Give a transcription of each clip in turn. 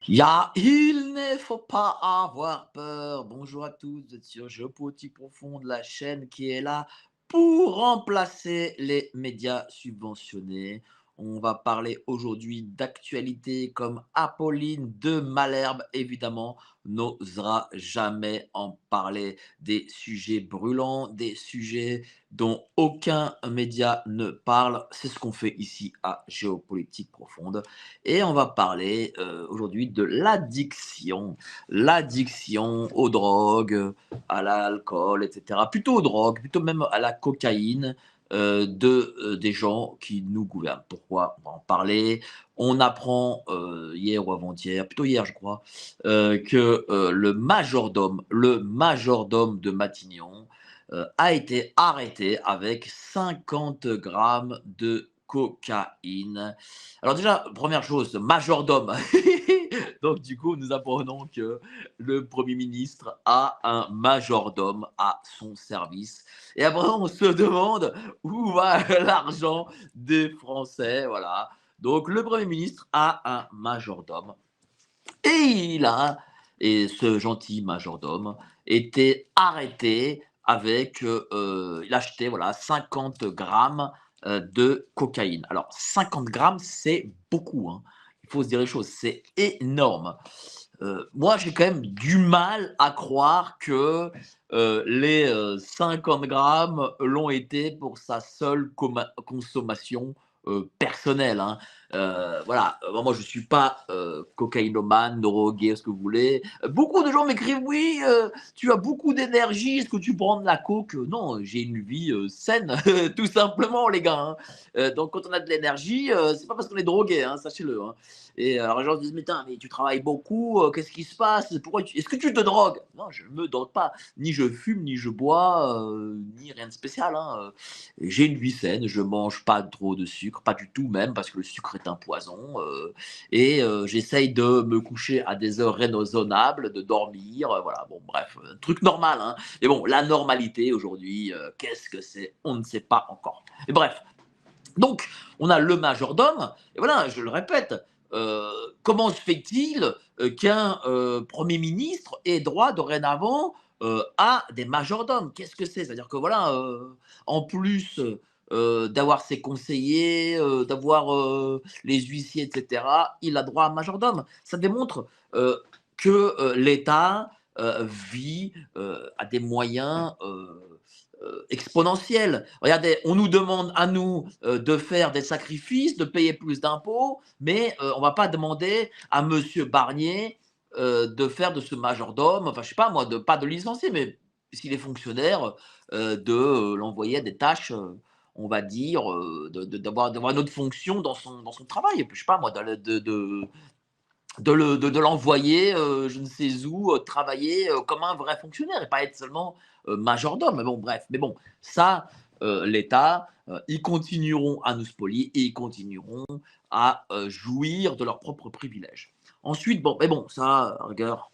Il ne faut pas avoir peur. Bonjour à tous, vous êtes sur Géopolitique Profonde, la chaîne qui est là pour remplacer les médias subventionnés. On va parler aujourd'hui d'actualité comme Apolline de Malherbe, évidemment, n'osera jamais en parler. Des sujets brûlants, des sujets dont aucun média ne parle. C'est ce qu'on fait ici à Géopolitique Profonde. Et on va parler aujourd'hui de l'addiction. L'addiction aux drogues, à l'alcool, etc. Plutôt aux drogues, plutôt même à la cocaïne des gens qui nous gouvernent. Pourquoi? On va en parler. On apprend hier ou avant-hier, plutôt hier je crois, que le majordome de Matignon a été arrêté avec 50 grammes de cocaïne. Alors déjà, première chose, majordome. Donc du coup, nous apprenons que le Premier ministre a un majordome à son service. Et après, on se demande où va l'argent des Français. Voilà. Donc le Premier ministre a un majordome. Et et ce gentil majordome était arrêté avec, il achetait voilà 50 grammes de cocaïne. Alors 50 grammes, c'est beaucoup, hein. Il faut se dire les choses, c'est énorme. Moi, j'ai quand même du mal à croire que les 50 grammes l'ont été pour sa seule consommation personnelle, hein. Voilà, moi je ne suis pas cocaïnomane, drogué, ce que vous voulez. Beaucoup de gens m'écrivent: «Oui, tu as beaucoup d'énergie, est-ce que tu prends de la coke?» Non, j'ai une vie saine, tout simplement, les gars, hein. Donc, quand on a de l'énergie, c'est pas parce qu'on est drogué, hein, sachez-le, hein. Et alors les gens se disent: Mais tu travailles beaucoup, qu'est-ce qui se passe? Est-ce que tu te drogues?» Non, je ne me drogue pas. Ni je fume, ni je bois, ni rien de spécial, hein. J'ai une vie saine, je mange pas trop de sucre, pas du tout même, parce que le sucre est un poison. Et j'essaye de me coucher à des heures raisonnables, de dormir, voilà. Bon, bref, un truc normal, hein. Mais bon, la normalité aujourd'hui, qu'est-ce que c'est? On ne sait pas encore. Et bref, donc, on a le majordome, et voilà, je le répète, comment se fait-il qu'un Premier ministre ait droit dorénavant à des majordomes? Qu'est-ce que c'est? C'est-à-dire que voilà, en plus d'avoir ses conseillers, d'avoir les huissiers, etc., il a droit à un majordome. Ça démontre que l'État vit à des moyens exponentielle. Regardez, on nous demande à nous de faire des sacrifices, de payer plus d'impôts, mais on ne va pas demander à Monsieur Barnier de faire de ce majordome, enfin je sais pas moi, pas de licencier, mais s'il est fonctionnaire, de l'envoyer à des tâches, on va dire, d'avoir une autre fonction dans son travail. Je sais pas moi, de l'envoyer, je ne sais où, travailler, comme un vrai fonctionnaire et pas être seulement, majordome. Mais bon, bref. Mais bon, ça, l'État, ils continueront à nous spolier et ils continueront à, jouir de leurs propres privilèges. Ensuite, bon, mais bon, ça, à la rigueur,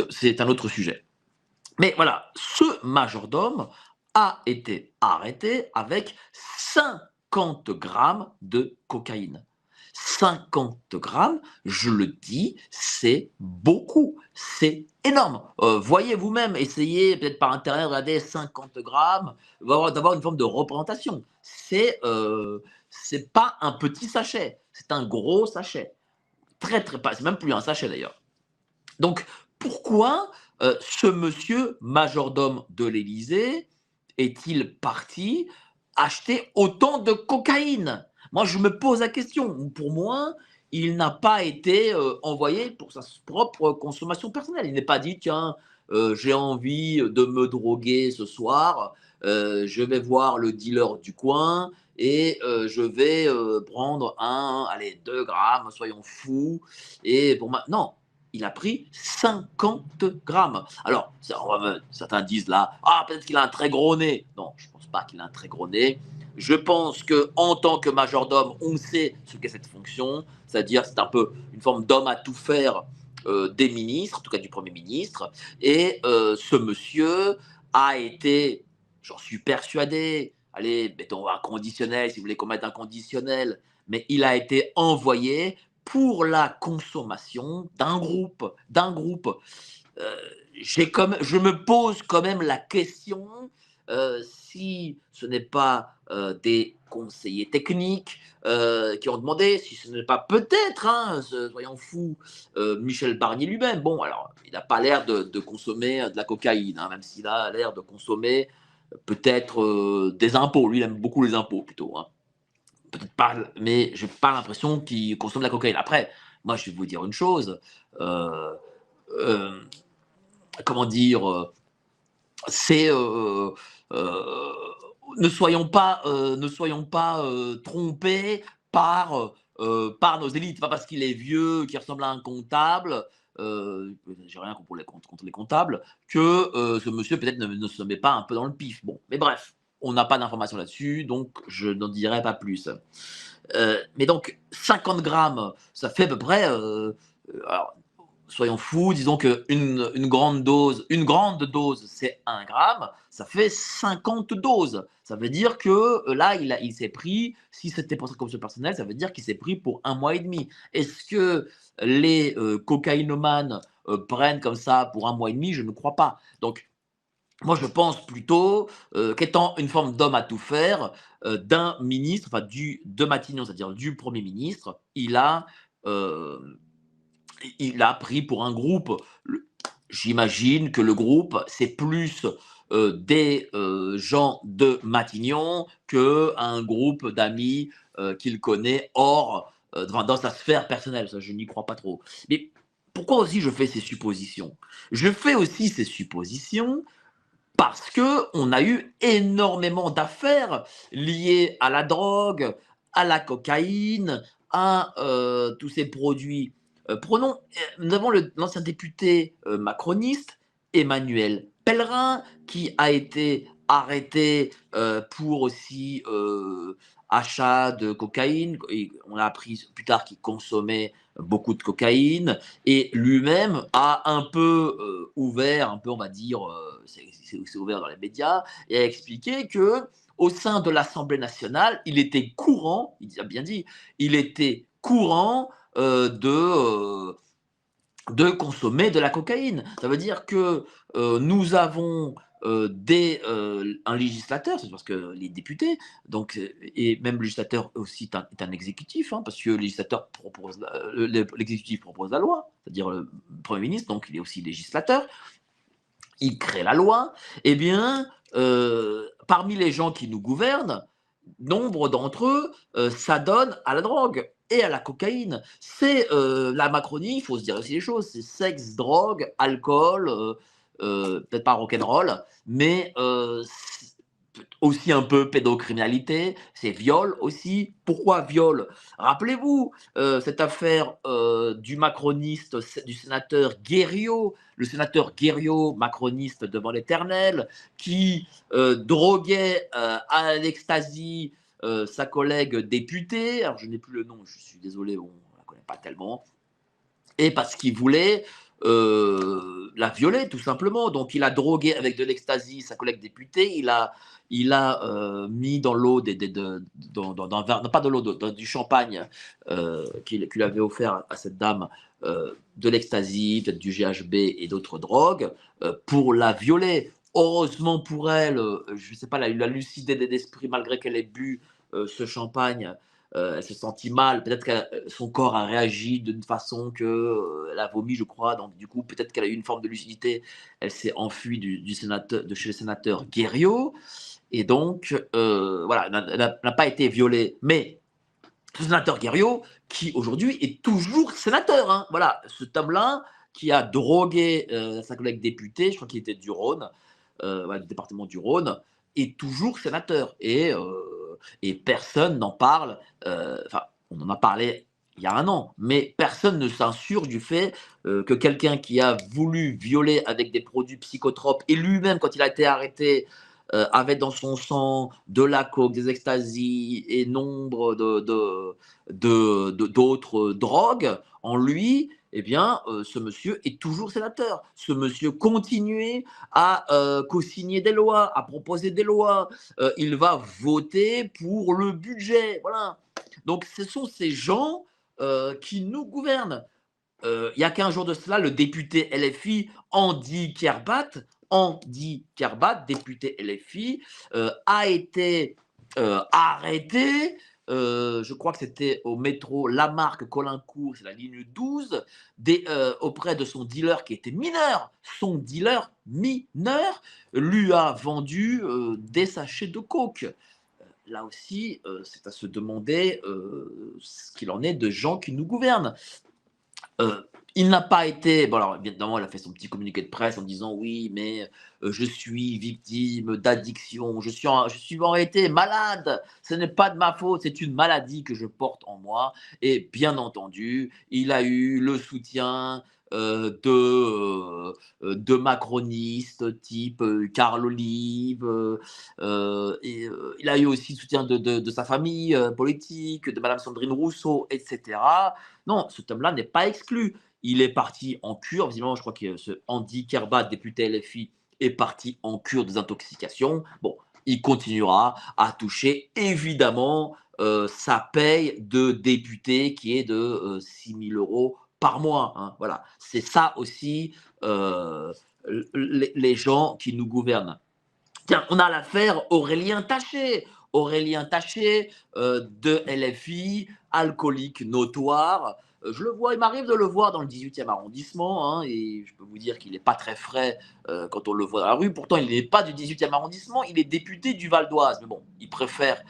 c'est un autre sujet. Mais voilà, ce majordome a été arrêté avec 50 grammes de cocaïne. 50 grammes, je le dis, c'est beaucoup, c'est énorme. Voyez vous-même, essayez peut-être par internet, regardez 50 grammes, d'avoir une forme de représentation. C'est pas un petit sachet, c'est un gros sachet. Très, très pas, c'est même plus un sachet d'ailleurs. Donc, pourquoi ce monsieur majordome de l'Élysée est-il parti acheter autant de cocaïne? Moi, je me pose la question. Pour moi, il n'a pas été envoyé pour sa propre consommation personnelle. Il n'est pas dit, tiens, j'ai envie de me droguer ce soir, je vais voir le dealer du coin et je vais prendre allez, 2 grammes, soyons fous. Et pour moi, non, il a pris 50 grammes. Alors, certains disent là, ah, peut-être qu'il a un très gros nez. Non, je ne pense pas qu'il a un très gros nez. Je pense que en tant que majordome, on sait ce qu'est cette fonction, c'est-à-dire c'est un peu une forme d'homme à tout faire des ministres, en tout cas du Premier ministre. Et ce monsieur a été, j'en suis persuadé, allez, mettons un conditionnel, si vous voulez qu'on mette un conditionnel, mais il a été envoyé pour la consommation d'un groupe, euh, je me pose quand même la question si ce n'est pas des conseillers techniques qui ont demandé, si ce n'est pas peut-être, hein, soyons fous, Michel Barnier lui-même. Bon, alors, il n'a pas l'air de consommer de la cocaïne, hein, même s'il a l'air de consommer peut-être des impôts. Lui, il aime beaucoup les impôts plutôt, hein. Peut-être pas, mais j'ai pas l'impression qu'il consomme de la cocaïne. Après, moi, je vais vous dire une chose. euh, euh, Comment dire, c'est euh, ne soyons pas trompés par nos élites. Pas parce qu'il est vieux, qu'il ressemble à un comptable. J'ai rien contre les comptables, que ce monsieur peut-être ne se met pas un peu dans le pif. Bon, mais bref, on n'a pas d'informations là-dessus, donc je n'en dirai pas plus. Mais donc 50 grammes, ça fait à peu près. Alors, soyons fous, disons une grande dose, c'est 1 gramme, ça fait 50 doses. Ça veut dire que là, il s'est pris, si c'était pour sa consommation personnelle, ça veut dire qu'il s'est pris pour 1 mois et demi. Est-ce que les cocaïnomanes prennent comme ça pour 1 mois et demi? Je ne crois pas. Donc, moi, je pense plutôt qu'étant une forme d'homme à tout faire, d'un ministre, enfin de Matignon, c'est-à-dire du Premier ministre, euh, il a pris pour un groupe. J'imagine que le groupe, c'est plus des gens de Matignon qu'un groupe d'amis qu'il connaît hors, dans sa sphère personnelle. Ça, je n'y crois pas trop. Mais pourquoi aussi je fais ces suppositions? Je fais aussi ces suppositions parce que on a eu énormément d'affaires liées à la drogue, à la cocaïne, à tous ces produits. Prenons, nous avons l'ancien député macroniste, Emmanuel Pellerin, qui a été arrêté pour aussi achat de cocaïne. Et on a appris plus tard qu'il consommait beaucoup de cocaïne et lui-même a un peu ouvert, un peu on va dire, c'est ouvert dans les médias, et a expliqué que au sein de l'Assemblée nationale, il était courant, il a bien dit, il était courant de consommer de la cocaïne. Ça veut dire que nous avons un législateur, c'est parce que les députés, donc, et même le législateur aussi est un exécutif, hein, parce que le législateur propose, l'exécutif propose la loi, c'est-à-dire le Premier ministre, donc il est aussi législateur, il crée la loi. Eh bien, parmi les gens qui nous gouvernent, nombre d'entre eux s'adonnent à la drogue et à la cocaïne. C'est la Macronie, il faut se dire aussi les choses, c'est sexe, drogue, alcool, peut-être pas rock'n'roll, mais aussi un peu pédocriminalité, c'est viol aussi. Pourquoi viol? Rappelez-vous cette affaire du macroniste, du sénateur Guerriot, le sénateur Guerriot, macroniste devant l'éternel, qui droguait à l'ecstasy sa collègue députée. Alors je n'ai plus le nom, je suis désolé, on ne la connaît pas tellement, et parce qu'il voulait la violer, tout simplement. Donc, il a drogué avec de l'ecstasy sa collègue députée. Il a mis dans l'eau, dans non, pas de l'eau, du champagne qu'il avait offert à cette dame, de l'ecstasy, peut-être du GHB et d'autres drogues, pour la violer. Heureusement pour elle, je ne sais pas, elle a lucidé d'esprit malgré qu'elle ait bu ce champagne. Elle se sentit mal, peut-être que son corps a réagi d'une façon que elle a vomi, je crois, donc du coup peut-être qu'elle a eu une forme de lucidité, elle s'est enfuie du sénateur, de chez le sénateur Guerriot, et donc voilà, elle n'a pas été violée, mais ce sénateur Guerriot, qui aujourd'hui est toujours sénateur, hein, voilà, cet homme-là qui a drogué sa collègue députée, je crois qu'il était du Rhône, ouais, du département du Rhône, est toujours sénateur. Et personne n'en parle. Enfin, on en a parlé il y a un an, mais personne ne s'insurge du fait que quelqu'un qui a voulu violer avec des produits psychotropes, et lui-même, quand il a été arrêté, avait dans son sang de la coke, des extasies et nombre d'autres drogues en lui, eh bien, ce monsieur est toujours sénateur. Ce monsieur continue à co-signer des lois, à proposer des lois. Il va voter pour le budget. Voilà. Donc, ce sont ces gens qui nous gouvernent. Il y a 15 jours de cela, le député LFI Andy Kerbat, député LFI, a été arrêté. Je crois que c'était au métro Lamarque-Colincourt, c'est la ligne 12, auprès de son dealer qui était mineur. Son dealer mineur lui a vendu des sachets de coke. Là aussi, c'est à se demander ce qu'il en est de gens qui nous gouvernent. Il n'a pas été. Bon, alors, évidemment, il a fait son petit communiqué de presse en disant oui, mais je suis victime d'addiction, je suis en réalité malade, ce n'est pas de ma faute, c'est une maladie que je porte en moi. Et bien entendu, il a eu le soutien de macronistes type Carl Olive, il a eu aussi le soutien de sa famille politique, de Madame Sandrine Rousseau, etc. Non, cet homme-là n'est pas exclu. Il est parti en cure. Visiblement, je crois que ce Andy Kerbat, député LFI, est parti en cure des intoxications. Bon, il continuera à toucher évidemment sa paye de député qui est de 6 000 euros par mois. Hein. Voilà, c'est ça aussi les gens qui nous gouvernent. Tiens, on a l'affaire Aurélien Taché. Aurélien Taché de LFI, alcoolique notoire. Je le vois, il m'arrive de le voir dans le 18e arrondissement, hein, et je peux vous dire qu'il n'est pas très frais quand on le voit dans la rue. Pourtant, il n'est pas du 18e arrondissement, il est député du Val d'Oise. Mais bon, il préfère,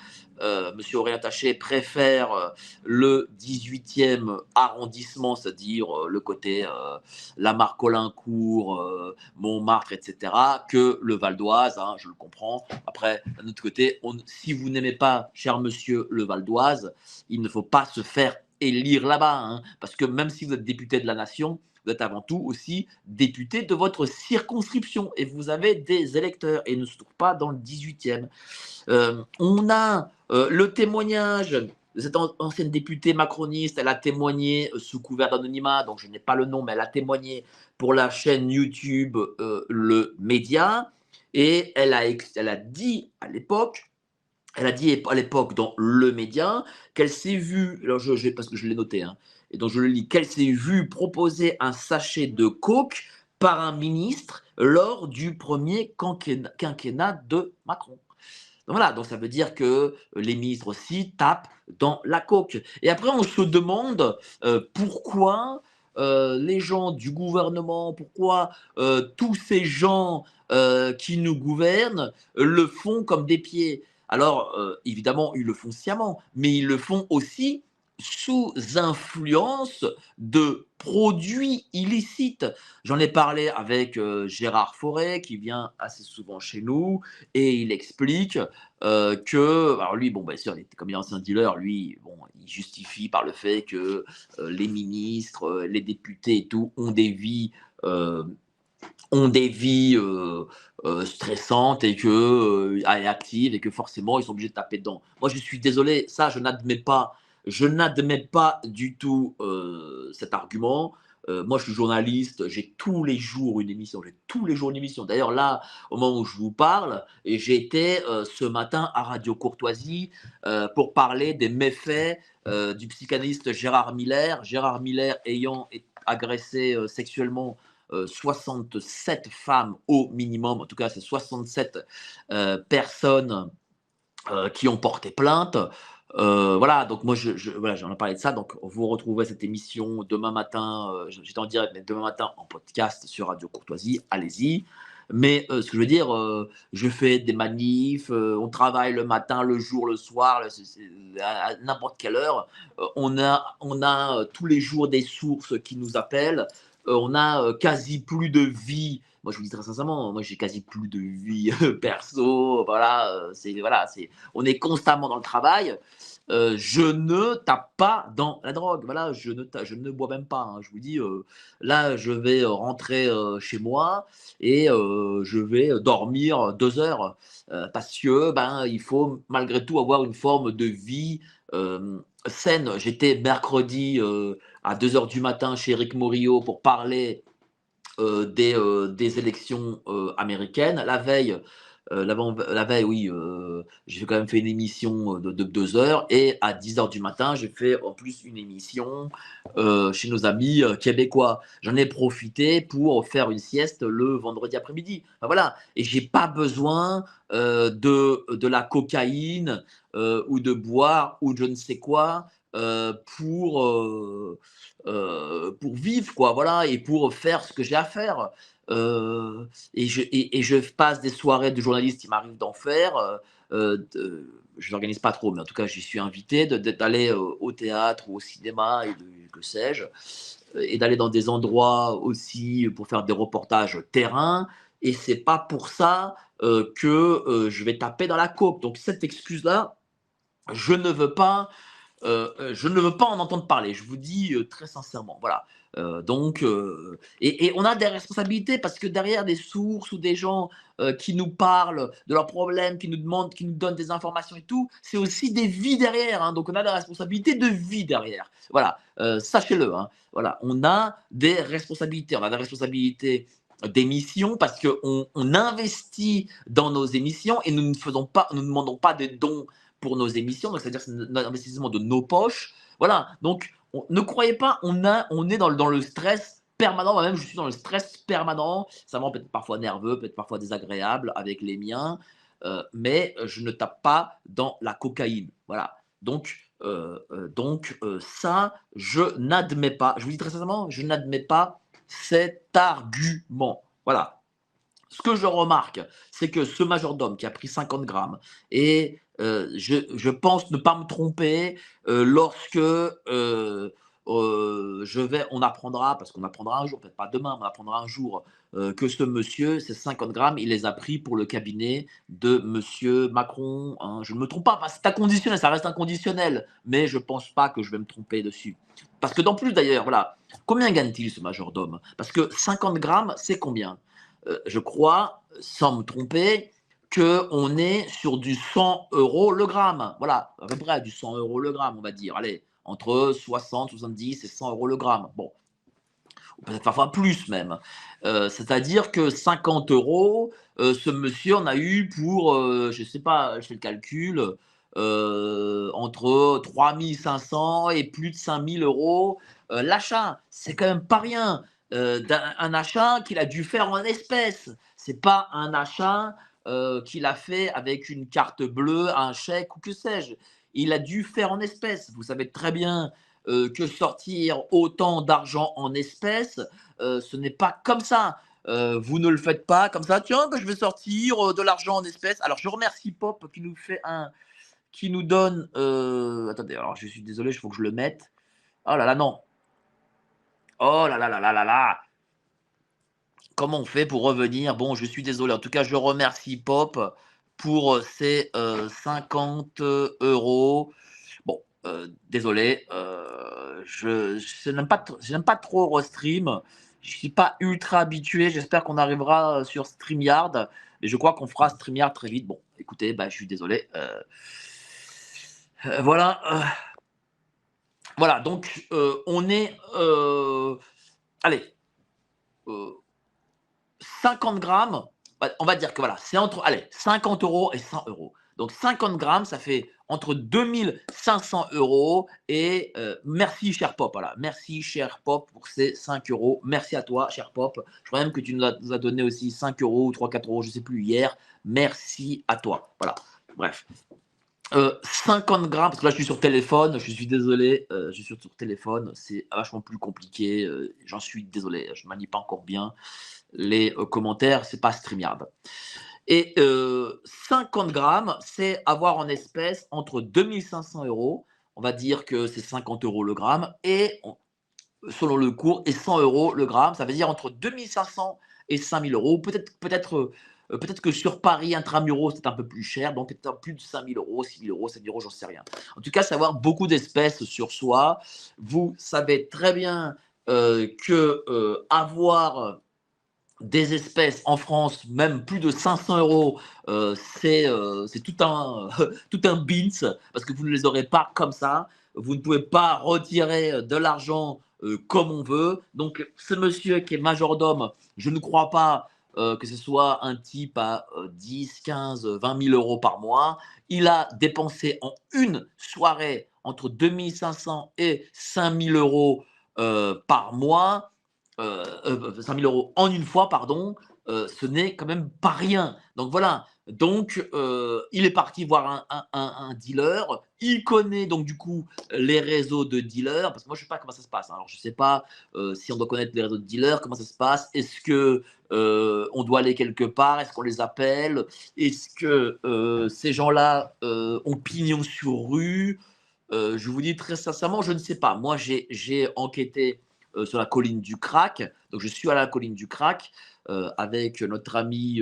Monsieur Aurélien Taché préfère le 18e arrondissement, c'est-à-dire le côté Lamarque-Colincourt, Montmartre, etc., que le Val d'Oise, hein, je le comprends. Après, d'un autre côté, si vous n'aimez pas, cher monsieur, le Val d'Oise, il ne faut pas se faire élire là-bas, hein, parce que même si vous êtes député de la nation, vous êtes avant tout aussi député de votre circonscription et vous avez des électeurs et ne se trouve pas dans le 18e. On a le témoignage de cette ancienne députée macroniste. Elle a témoigné sous couvert d'anonymat, donc je n'ai pas le nom, mais elle a témoigné pour la chaîne YouTube Le Média. Et elle a dit à l'époque, dans Le Média, qu'elle s'est vue, alors parce que je l'ai noté, hein, et donc je le lis, qu'elle s'est vue proposer un sachet de coke par un ministre lors du premier quinquennat de Macron. Donc voilà, donc ça veut dire que les ministres aussi tapent dans la coke. Et après, on se demande pourquoi les gens du gouvernement, pourquoi tous ces gens qui nous gouvernent le font comme des pieds. Alors, évidemment, ils le font sciemment, mais ils le font aussi sous influence de produits illicites. J'en ai parlé avec Gérard Forêt, qui vient assez souvent chez nous, et il explique que, alors lui, bon, bien sûr, comme il est ancien dealer, lui, bon, il justifie par le fait que les ministres, les députés et tout euh, ont des vies stressantes et actives et que forcément ils sont obligés de taper dedans. Moi, je suis désolé, ça, je n'admets pas. Je n'admets pas du tout cet argument. Moi, je suis journaliste, j'ai tous les jours une émission. D'ailleurs, là, au moment où je vous parle, et j'ai été ce matin à Radio Courtoisie pour parler des méfaits du psychanalyste Gérard Miller. Gérard Miller ayant agressé sexuellement 67 femmes au minimum, en tout cas, c'est 67 personnes qui ont porté plainte. Voilà, donc moi, voilà, j'en ai parlé de ça. Donc, vous retrouvez cette émission demain matin. J'étais en direct, mais demain matin en podcast sur Radio Courtoisie. Allez-y. Mais ce que je veux dire, je fais des manifs, on travaille le matin, le jour, le soir, à n'importe quelle heure. On a tous les jours des sources qui nous appellent. On a quasi plus de vie. Moi, je vous dis très sincèrement, moi, j'ai quasi plus de vie perso. Voilà, on est constamment dans le travail. Je ne tape pas dans la drogue. Voilà, je ne bois même pas. Hein. Je vous dis, là, je vais rentrer chez moi et je vais dormir 2 heures parce que il faut malgré tout avoir une forme de vie saine. J'étais mercredi à 2 heures du matin chez Eric Morillo pour parler des élections américaines. La veille, La veille, oui, j'ai quand même fait une émission de 2 heures et à 10 heures du matin, j'ai fait en plus une émission chez nos amis québécois. J'en ai profité pour faire une sieste le vendredi après-midi. Enfin, voilà, et j'ai pas besoin de la cocaïne ou de boire ou je ne sais quoi pour vivre, quoi, voilà, et pour faire ce que j'ai à faire. Et je passe des soirées de journaliste, il m'arrive d'en faire. Je n'organise pas trop, mais en tout cas, j'y suis invité, d'aller au théâtre ou au cinéma, et que sais-je, et d'aller dans des endroits aussi pour faire des reportages terrain. Et c'est pas pour ça que je vais taper dans la coke. Donc, cette excuse-là, je ne veux pas je ne veux pas en entendre parler, je vous dis très sincèrement. Voilà. Et on a des responsabilités parce que derrière des sources ou des gens qui nous parlent de leurs problèmes, qui nous demandent, qui nous donnent des informations et tout, c'est aussi des vies derrière. Hein. Donc on a des responsabilités de vie derrière. Voilà, sachez-le. Hein. Voilà, on a des responsabilités. On a des responsabilités d'émissions parce qu'on investit dans nos émissions et nous ne faisons pas, nous ne demandons pas des dons pour nos émissions, c'est-à-dire c'est un investissement de nos poches. Voilà, donc ne croyez pas, on est dans le stress permanent, moi-même je suis dans le stress permanent, ça me rend peut-être parfois nerveux, peut-être parfois désagréable avec les miens, mais je ne tape pas dans la cocaïne. Voilà, ça, je n'admets pas, je vous dis très sincèrement, je n'admets pas cet argument. Voilà, ce que je remarque, c'est que ce majordome qui a pris 50 grammes, et je pense ne pas me tromper lorsque on apprendra, parce qu'on apprendra un jour, peut-être pas demain, mais on apprendra un jour que ce monsieur, ces 50 grammes, il les a pris pour le cabinet de monsieur Macron. Hein. Je ne me trompe pas, enfin, c'est inconditionnel, ça reste inconditionnel, mais je ne pense pas que je vais me tromper dessus. Parce que, d'en plus d'ailleurs, voilà, combien gagne-t-il ce majordome? Parce que 50 grammes, c'est combien? Je crois, sans me tromper, qu'on est sur du 100 € le gramme. Voilà, à peu près du 100 € le gramme, on va dire. Allez, entre 60, 70 et 100 € le gramme. Bon, ou peut-être parfois plus même. C'est-à-dire que 50 €, ce monsieur en a eu pour, je ne sais pas, je fais le calcul, entre 3 500 et plus de 5 000 € l'achat. C'est quand même pas rien. Un achat qu'il a dû faire en espèces. C'est pas un achat qu'il a fait avec une carte bleue, un chèque ou que sais-je. Il a dû faire en espèces. Vous savez très bien que sortir autant d'argent en espèces, ce n'est pas comme ça. Vous ne le faites pas comme ça. Tiens, ben, je vais sortir de l'argent en espèces. Alors, je remercie Pop qui nous donne. Attendez, alors je suis désolé, il faut que je le mette. Oh là là, non. Oh là là là là là là. Comment on fait pour revenir? Bon, je suis désolé. En tout cas, je remercie Pop pour ces 50 euros. Bon, désolé, je n'aime pas trop Restream. Je suis pas ultra habitué. J'espère qu'on arrivera sur StreamYard, mais je crois qu'on fera StreamYard très vite. Bon, écoutez, bah, je suis désolé. Voilà, voilà. Donc, on est, allez, euh, 50 grammes, bah, on va dire que voilà, c'est entre allez, 50 € et 100 euros. Donc 50 grammes, ça fait entre 2500 € et merci cher Pop. Voilà. Merci cher Pop pour ces 5 euros. Merci à toi cher Pop. Je crois même que tu nous as donné aussi 5 euros ou 3-4 €, je ne sais plus, hier. Merci à toi. Voilà. Bref. 50 grammes, parce que là je suis sur téléphone, je suis désolé, je suis sur téléphone, c'est vachement plus compliqué, j'en suis désolé, je ne manie pas encore bien les commentaires, c'est pas StreamYard. Et 50 grammes, c'est avoir en espèces entre 2500 €, on va dire que c'est 50 € le gramme, et selon le cours, et 100 € le gramme, ça veut dire entre 2500 et 5000 €. Peut-être que sur Paris, intramuros, c'est un peu plus cher, donc peut-être plus de 5000 €, 6000 €, 7000 €, j'en sais rien. En tout cas, savoir beaucoup d'espèces sur soi. Vous savez très bien que avoir des espèces en France, même plus de 500 €, c'est tout un, tout un beans, parce que vous ne les aurez pas comme ça. Vous ne pouvez pas retirer de l'argent comme on veut. Donc, ce monsieur qui est majordome, je ne crois pas que ce soit un type à 10, 15, 20 000 euros par mois, il a dépensé en une soirée entre 2500 et 5000 euros par mois, 5 000 euros en une fois, pardon, ce n'est quand même pas rien. Donc voilà, donc il est parti voir un dealer, il connaît donc du coup les réseaux de dealers, parce que moi je ne sais pas comment ça se passe. Alors je ne sais pas si on doit connaître les réseaux de dealers, comment ça se passe, est-ce que on doit aller quelque part, est-ce qu'on les appelle, est-ce que ces gens-là ont pignon sur rue. Je vous dis très sincèrement, je ne sais pas. Moi j'ai enquêté sur la colline du Crac, donc je suis à la colline du Crac avec notre ami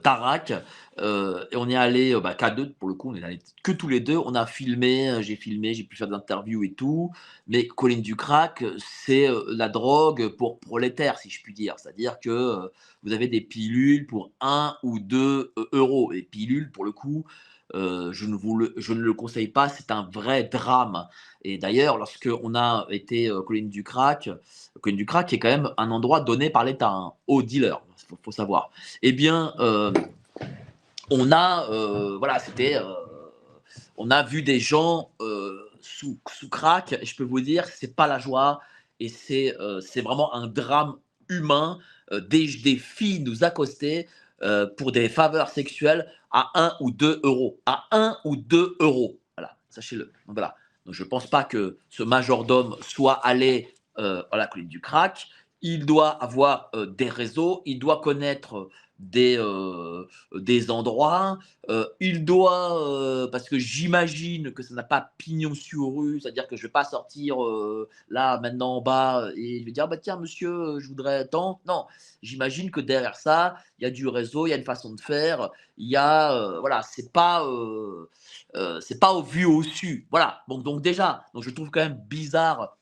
Tarak, et on est allé qu'à deux pour le coup, on est allé que tous les deux. On a filmé, j'ai filmé, j'ai pu faire des interviews et tout. Mais colline du Crac, c'est la drogue pour prolétaires, si je puis dire. C'est-à-dire que vous avez des pilules pour 1 ou 2 euros. Et pilules, pour le coup, je ne le conseille pas, c'est un vrai drame. Et d'ailleurs, lorsque on a été colline du Crac est quand même un endroit donné par l'État aux dealers, faut savoir. Eh bien, on a, voilà, on a vu des gens sous crack. Et je peux vous dire, c'est pas la joie et c'est vraiment un drame humain. Des filles nous accostaient pour des faveurs sexuelles à 1 ou 2 euros. À 1 ou 2 euros. Voilà, sachez-le. Donc, voilà. Donc, je ne pense pas que ce majordome soit allé à la colline du crack. Il doit avoir des réseaux, il doit connaître des endroits. Il doit, parce que j'imagine que ça n'a pas pignon sur rue, c'est-à-dire que je ne vais pas sortir là, maintenant en bas, et je vais dire, ah bah tiens, monsieur, je voudrais tant. Non, j'imagine que derrière ça, il y a du réseau, il y a une façon de faire, il y a, voilà, c'est pas au vu au su. Voilà, bon, donc déjà, donc je trouve quand même bizarre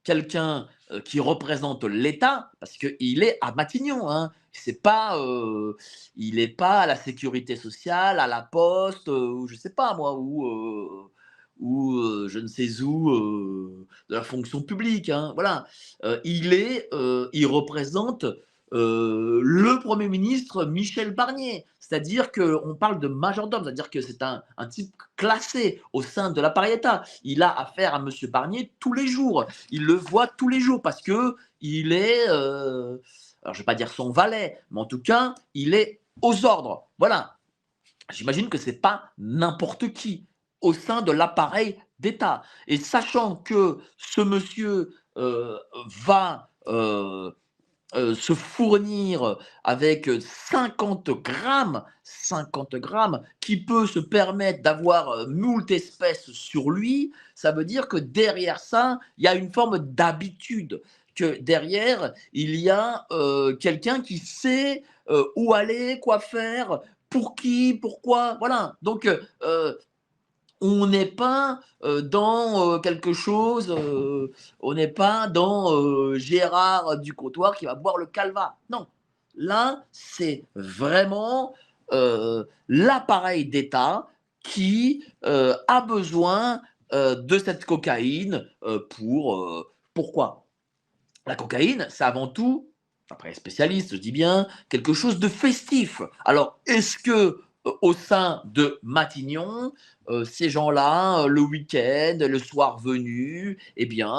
quelqu'un qui représente l'État, parce qu'il est à Matignon, hein. C'est pas, il n'est pas à la sécurité sociale, à la poste, ou je sais pas moi, ou je ne sais où, de la fonction publique, hein, voilà. Il représente le Premier ministre Michel Barnier. C'est-à-dire qu'on parle de majordome, c'est-à-dire que c'est un type classé au sein de l'appareil État. Il a affaire à M. Barnier tous les jours. Il le voit tous les jours parce que il est, alors je ne vais pas dire son valet, mais en tout cas, il est aux ordres. Voilà. J'imagine que ce n'est pas n'importe qui au sein de l'appareil d'État. Et sachant que ce monsieur va se fournir avec 50 grammes, qui peut se permettre d'avoir moult espèces sur lui, ça veut dire que derrière ça, il y a une forme d'habitude, que derrière, il y a quelqu'un qui sait où aller, quoi faire, pour qui, pourquoi, voilà. Donc, on n'est pas dans quelque chose, on n'est pas dans Gérard du comptoir qui va boire le calva. Non, là, c'est vraiment l'appareil d'État qui a besoin de cette cocaïne pourquoi? La cocaïne, c'est avant tout, après les spécialistes, je dis bien, quelque chose de festif. Alors, est-ce que au sein de Matignon, ces gens-là, le week-end, le soir venu, eh bien,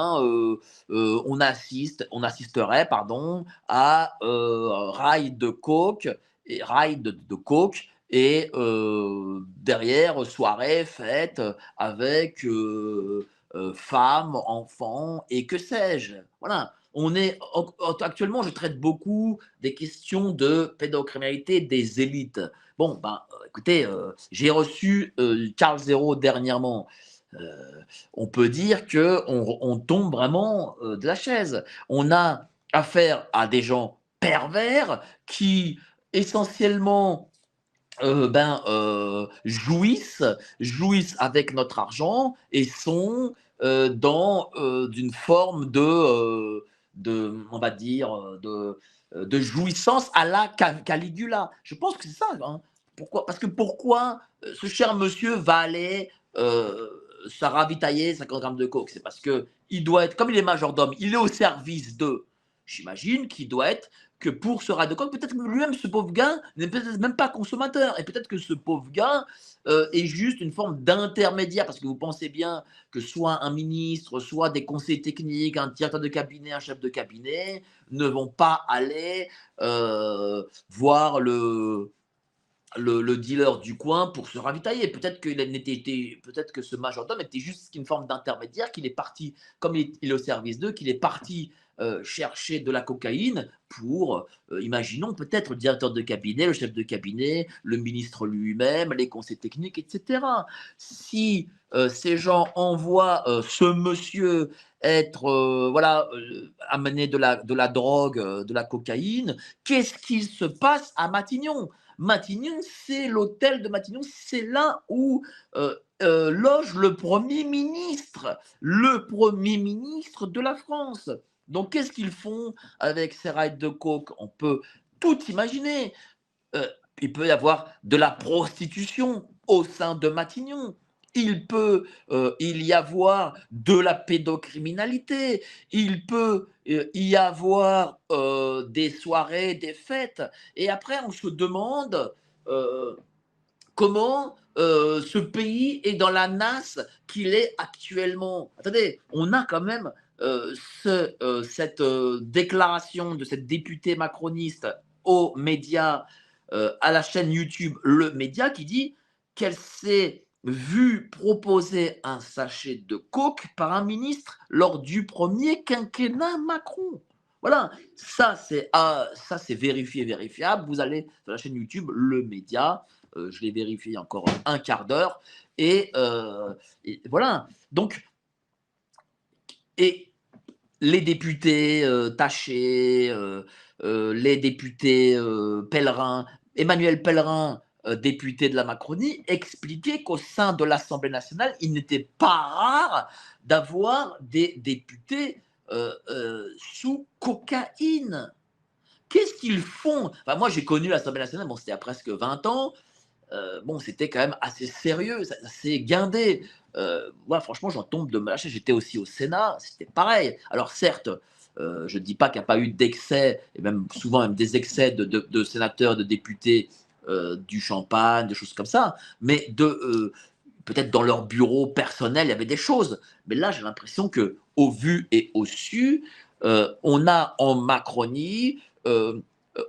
on assisterait, pardon, à rail de coke de coke et derrière soirée fête avec femmes, enfants et que sais-je. Voilà. Actuellement, je traite beaucoup des questions de pédocriminalité des élites. Bon, ben, écoutez, j'ai reçu Carl Zero dernièrement. Euh, on peut dire que on tombe vraiment de la chaise. On a affaire à des gens pervers qui essentiellement jouissent avec notre argent et sont dans d'une forme on va dire, de jouissance à la Caligula. Je pense que c'est ça. Hein. Pourquoi? Parce que pourquoi ce cher monsieur va aller se ravitailler 50 grammes de coke? C'est parce que il doit être, comme il est majordome, il est au service d'eux. j'imagine qu'il doit être que pour ce rail de coke, peut-être que lui-même, ce pauvre gars, n'est peut-être même pas consommateur. Et peut-être que ce pauvre gars est juste une forme d'intermédiaire. Parce que vous pensez bien que soit un ministre, soit des conseillers techniques, un directeur de cabinet, un chef de cabinet, ne vont pas aller voir le dealer du coin pour se ravitailler. Peut-être que ce majordome était juste une forme d'intermédiaire, qu'il est parti, comme il est au service d'eux, qu'il est parti chercher de la cocaïne pour, imaginons peut-être le directeur de cabinet, le chef de cabinet, le ministre lui-même, les conseils techniques, etc. Si ces gens envoient ce monsieur être amener de la drogue, de la cocaïne, qu'est-ce qui se passe à Matignon? Matignon, c'est l'hôtel de Matignon, c'est là où loge le Premier ministre de la France. Donc, qu'est-ce qu'ils font avec ces rails de coke? On peut tout imaginer. Il peut y avoir de la prostitution au sein de Matignon. Il peut y avoir de la pédocriminalité. Il peut y avoir des soirées, des fêtes. Et après, on se demande comment ce pays est dans la nasse qu'il est actuellement. Attendez, on a quand même cette déclaration de cette députée macroniste aux médias, à la chaîne YouTube Le Média, qui dit qu'elle s'est vue proposer un sachet de coke par un ministre lors du premier quinquennat Macron. Voilà, ça c'est vérifié, vérifiable. Vous allez sur la chaîne YouTube Le Média, je l'ai vérifié il y a encore un quart d'heure, et voilà. Donc, et les députés Taché, les députés Pellerin, Emmanuel Pellerin, député de la Macronie, expliquait qu'au sein de l'Assemblée nationale, il n'était pas rare d'avoir des députés sous cocaïne. Qu'est-ce qu'ils font? Enfin, moi, j'ai connu l'Assemblée nationale, bon, c'était il y a presque 20 ans. Bon, c'était quand même assez sérieux, assez guindé. Moi, franchement, j'en tombe de ma chaise. J'étais aussi au Sénat, c'était pareil. Alors, certes, je ne dis pas qu'il n'y a pas eu d'excès, et même souvent même des excès de sénateurs, de députés, du champagne, des choses comme ça, mais peut-être dans leur bureau personnel, il y avait des choses. Mais là, j'ai l'impression qu'au vu et au su, on a en Macronie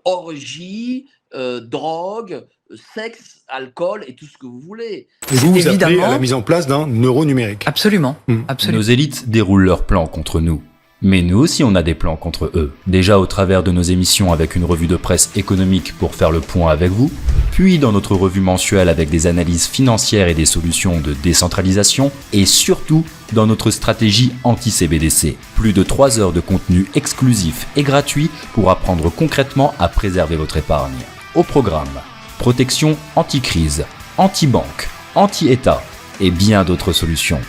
orgie, drogue, sexe, alcool et tout ce que vous voulez. Et vous appelez à la mise en place d'un euro numérique. Absolument, absolument. Nos élites déroulent leurs plans contre nous. Mais nous aussi on a des plans contre eux. Déjà au travers de nos émissions avec une revue de presse économique pour faire le point avec vous, puis dans notre revue mensuelle avec des analyses financières et des solutions de décentralisation, et surtout dans notre stratégie anti-CBDC. Plus de 3 heures de contenu exclusif et gratuit pour apprendre concrètement à préserver votre épargne. Au programme, protection anti-crise, anti-banque, anti-État et bien d'autres solutions.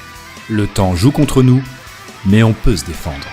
Le temps joue contre nous, mais on peut se défendre.